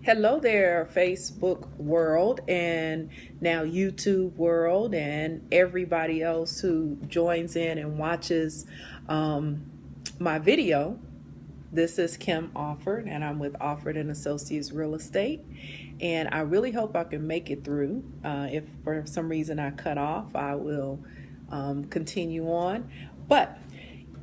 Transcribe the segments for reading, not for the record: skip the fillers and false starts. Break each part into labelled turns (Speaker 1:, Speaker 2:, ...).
Speaker 1: Hello there, Facebook world, and now YouTube world, and everybody else who joins in and watches my video. This is Kim Offord, and I'm with Offord and Associates Real Estate. And I really hope I can make it through. If for some reason I cut off, I will continue on. But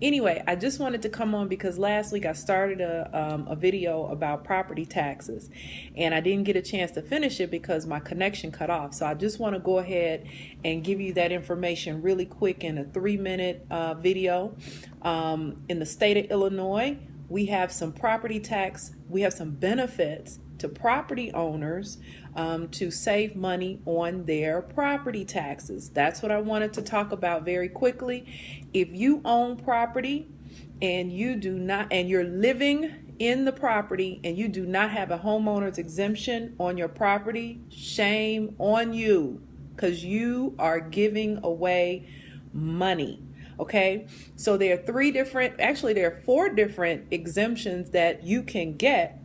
Speaker 1: anyway, I just wanted to come on because last week I started a video about property taxes, and I didn't get a chance to finish it because my connection cut off. So I just want to go ahead and give you that information really quick in a 3-minute video. In the state of Illinois, we have some benefits to property owners to save money on their property taxes. That's what I wanted to talk about very quickly. If you own property and you're living in the property and you do not have a homeowner's exemption on your property, shame on you, because you are giving away money. Okay, so there are 4 different exemptions that you can get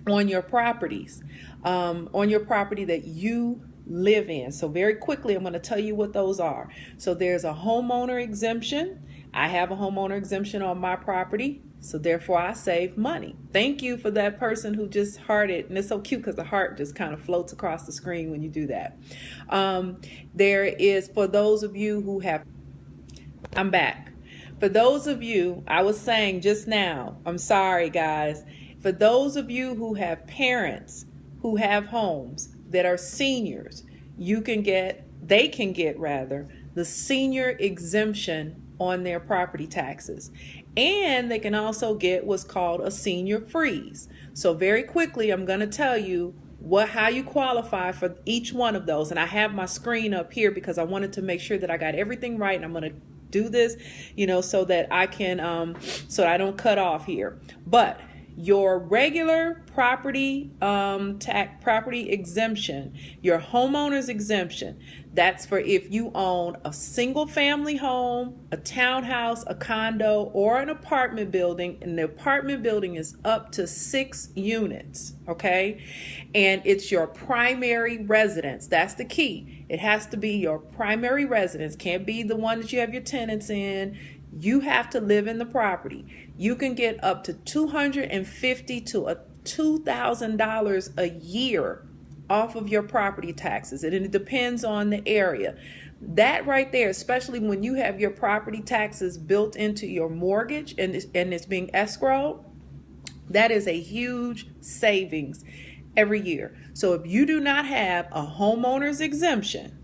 Speaker 1: on your properties, on your property that you live in. So very quickly, I'm going to tell you what those are. So there's a homeowner exemption. I have a homeowner exemption on my property, so therefore I save money. Thank you for that person who just hearted, and it's so cute because the heart just kind of floats across the screen when you do that. There is, for those of you who have, I'm back. For those of you, I was saying just now, I'm sorry guys, for those of you who have parents who have homes that are seniors, they can get the senior exemption on their property taxes. And they can also get what's called a senior freeze. So very quickly, I'm going to tell you how you qualify for each one of those. And I have my screen up here because I wanted to make sure that I got everything right. And I'm going to do this, so that I can, so I don't cut off here. But your regular property property exemption, your homeowner's exemption, that's for if you own a single family home, a townhouse, a condo, or an apartment building, and the apartment building is up to 6 units, okay? And it's your primary residence. That's the key. It has to be your primary residence. Can't be the one that you have your tenants in. You have to live in the property. You can get up to $250 to $2,000 a year off of your property taxes, and it depends on the area. That right there, especially when you have your property taxes built into your mortgage and it's being escrowed, that is a huge savings every year. So if you do not have a homeowner's exemption,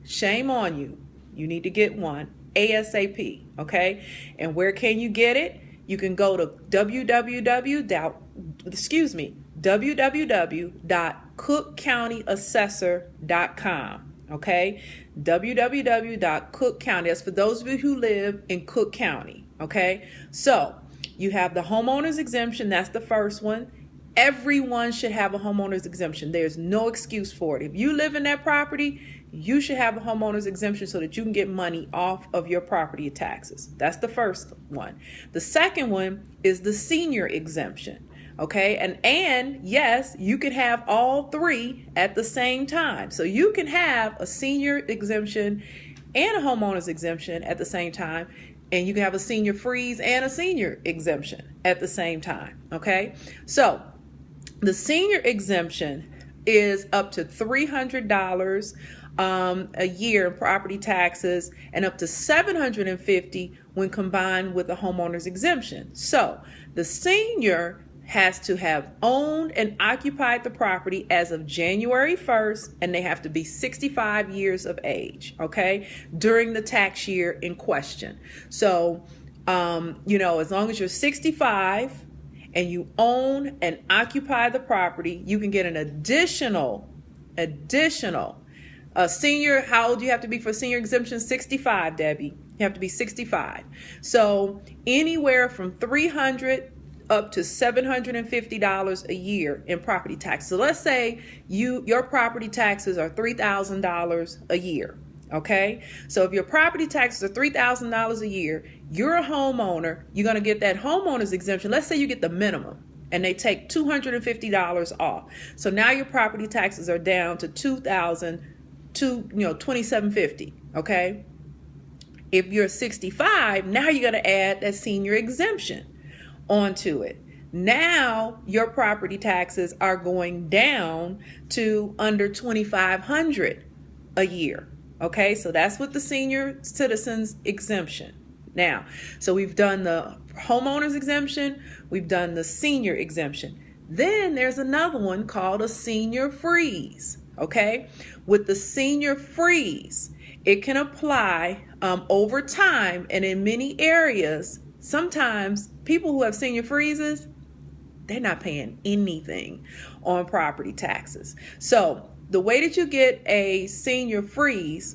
Speaker 1: shame on you. You need to get one ASAP, okay? And where can you get it? You can go to www.cookcountyassessor.com, okay? www.cookcounty. That's for those of you who live in Cook County, okay? So you have the homeowner's exemption. That's the first one. Everyone should have a homeowner's exemption. There's no excuse for it. If you live in that property, you should have a homeowner's exemption so that you can get money off of your property taxes. That's the first one. The second one is the senior exemption. Okay, and yes, you can have all 3 at the same time. So you can have a senior exemption and a homeowner's exemption at the same time, and you can have a senior freeze and a senior exemption at the same time. Okay, so the senior exemption is up to $300 a year in property taxes, and up to $750 when combined with a homeowner's exemption. So the senior has to have owned and occupied the property as of January 1st, and they have to be 65 years of age, okay, during the tax year in question. So, as long as you're 65 and you own and occupy the property, you can get an additional senior. How old do you have to be for senior exemption? 65, Debbie. You have to be 65. So anywhere from $300 up to $750 a year in property tax. So let's say your property taxes are $3,000 a year. Okay, so if your property taxes are $3,000 a year, you're a homeowner, you're going to get that homeowner's exemption. Let's say you get the minimum, and they take $250 off. So now your property taxes are down to $2,750. Okay. If you're 65, now you're going to add that senior exemption onto it. Now your property taxes are going down to under $2,500 a year. Okay, so that's with the senior citizens exemption. Now, so we've done the homeowners exemption, we've done the senior exemption. Then there's another one called a senior freeze. Okay, with the senior freeze, it can apply over time, and in many areas, sometimes people who have senior freezes, they're not paying anything on property taxes. So the way that you get a senior freeze,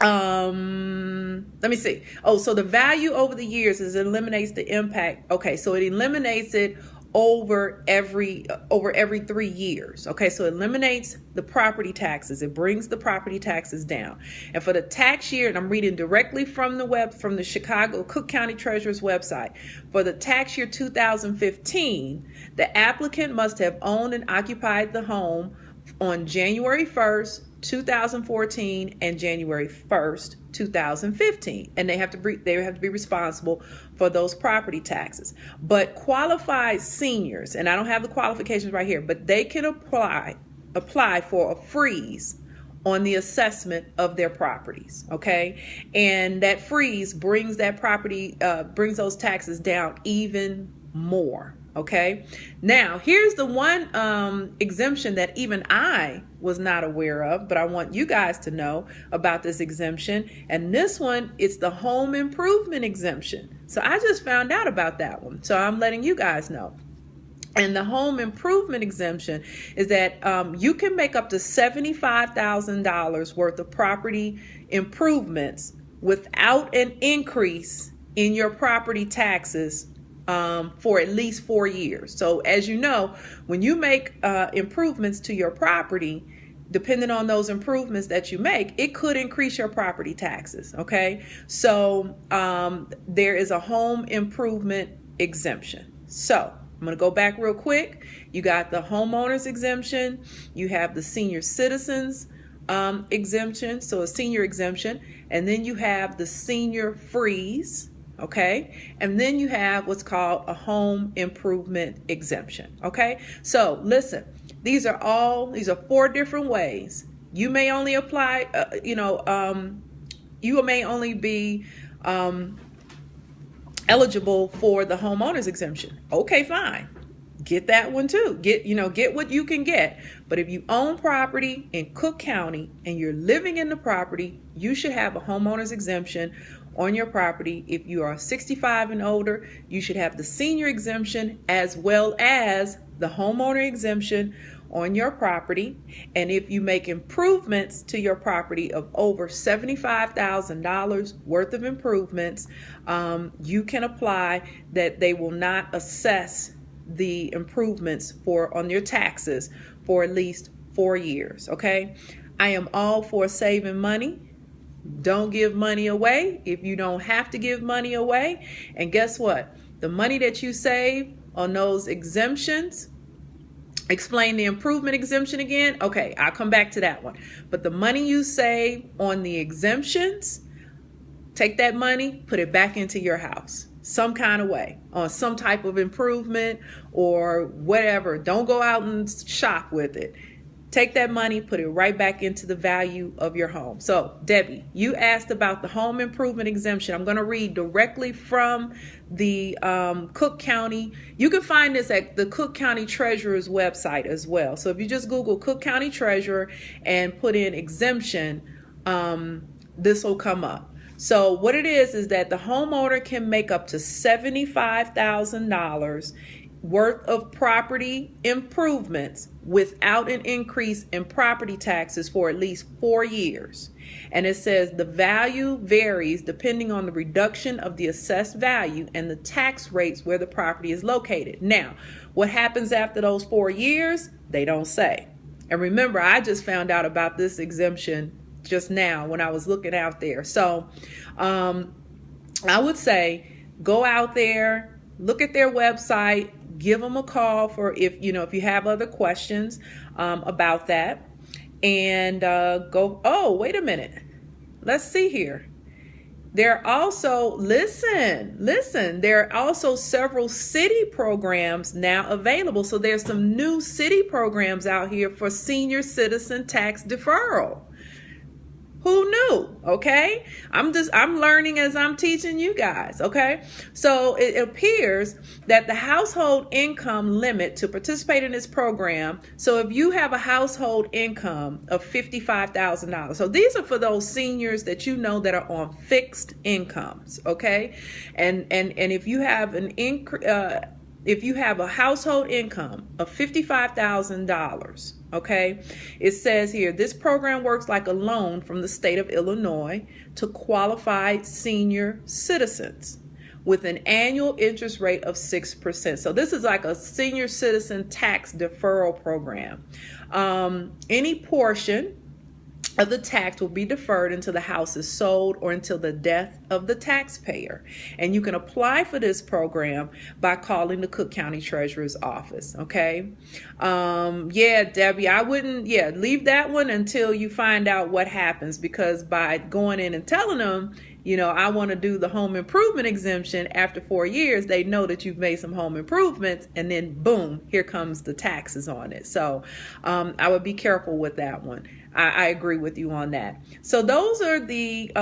Speaker 1: let me see. Oh, so the value over the years is it eliminates the impact. Okay, so it eliminates it over every 3 years. Okay, so it eliminates the property taxes. It brings the property taxes down. And for the tax year, and I'm reading directly from the Chicago Cook County Treasurer's website, for the tax year 2015, the applicant must have owned and occupied the home on January 1st, 2014 and January 1st, 2015, and they have to be responsible for those property taxes. But qualified seniors, and I don't have the qualifications right here, but they can apply for a freeze on the assessment of their properties. Okay, and that freeze brings brings those taxes down even more. Okay, now here's the one exemption that even I was not aware of, but I want you guys to know about this exemption. And this one, it's the home improvement exemption. So I just found out about that one, so I'm letting you guys know. And the home improvement exemption is that you can make up to $75,000 worth of property improvements without an increase in your property taxes for at least 4 years. So as you know, when you make improvements to your property, depending on those improvements that you make, it could increase your property taxes. Okay, so there is a home improvement exemption. So I'm going to go back real quick. You got the homeowners exemption, you have the senior citizens exemption, so a senior exemption, and then you have the senior freeze. Okay, and then you have what's called a home improvement exemption. Okay, so listen, these are 4 different ways. You may only apply, you may only be eligible for the homeowners exemption. Okay, fine. Get that one too. Get what you can get. But if you own property in Cook County and you're living in the property, you should have a homeowners exemption on your property. If you are 65 and older, you should have the senior exemption as well as the homeowner exemption on your property. And if you make improvements to your property of over $75,000 worth of improvements, you can apply that. They will not assess the improvements on your taxes for at least 4 years. Okay, I am all for saving money. Don't give money away if you don't have to give money away. And guess what? The money that you save on those exemptions, explain the improvement exemption again. Okay, I'll come back to that one. But the money you save on the exemptions, take that money, put it back into your house some kind of way, on some type of improvement or whatever. Don't go out and shop with it. Take that money, put it right back into the value of your home. So, Debbie, you asked about the home improvement exemption. I'm going to read directly from the Cook County. You can find this at the Cook County Treasurer's website as well. So if you just Google Cook County Treasurer and put in exemption, this will come up. So what it is that the homeowner can make up to $75,000 worth of property improvements without an increase in property taxes for at least 4 years. And it says the value varies depending on the reduction of the assessed value and the tax rates where the property is located. Now, what happens after those 4 years? They don't say. And remember, I just found out about this exemption just now when I was looking out there. So I would say go out there, look at their website, give them a call for if you have other questions about that. And oh, wait a minute. Let's see here. There are also, listen, there are also several city programs now available. So there's some new city programs out here for senior citizen tax deferral. Who knew? Okay. I'm learning as I'm teaching you guys. Okay. So it appears that the household income limit to participate in this program. So if you have a household income of $55,000, so these are for those seniors that that are on fixed incomes. Okay. And if you have if you have a household income of $55,000, okay, it says here, this program works like a loan from the state of Illinois to qualified senior citizens with an annual interest rate of 6%. So this is like a senior citizen tax deferral program. Any portion of the tax will be deferred until the house is sold or until the death of the taxpayer. And you can apply for this program by calling the Cook County Treasurer's office. Okay. Yeah, Debbie, I wouldn't, leave that one until you find out what happens, because by going in and telling them, I want to do the home improvement exemption after 4 years, they know that you've made some home improvements, and then boom, here comes the taxes on it. So I would be careful with that one. I agree with you on that. So those are the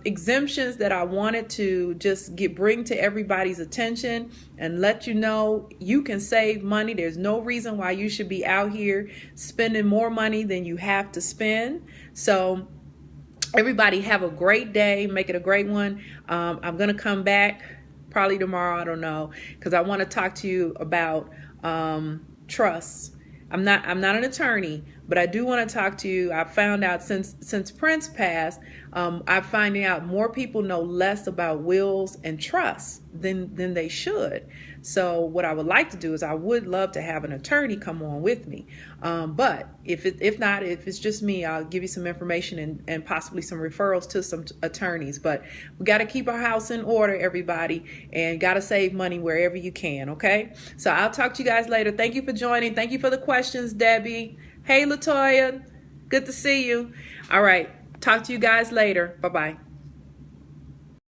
Speaker 1: exemptions that I wanted to just bring to everybody's attention and let you know you can save money. There's no reason why you should be out here spending more money than you have to spend. So everybody have a great day. Make it a great one. I'm going to come back probably tomorrow. I don't know, because I want to talk to you about trusts. I'm not an attorney, but I do want to talk to you. I found out since Prince passed, I'm finding out more people know less about wills and trusts than they should. So what I would like to do is I would love to have an attorney come on with me. But if it's just me, I'll give you some information and possibly some referrals to some attorneys. But we got to keep our house in order, everybody, and got to save money wherever you can. Okay. So I'll talk to you guys later. Thank you for joining. Thank you for the questions, Debbie. Hey, Latoya. Good to see you. All right. Talk to you guys later. Bye-bye.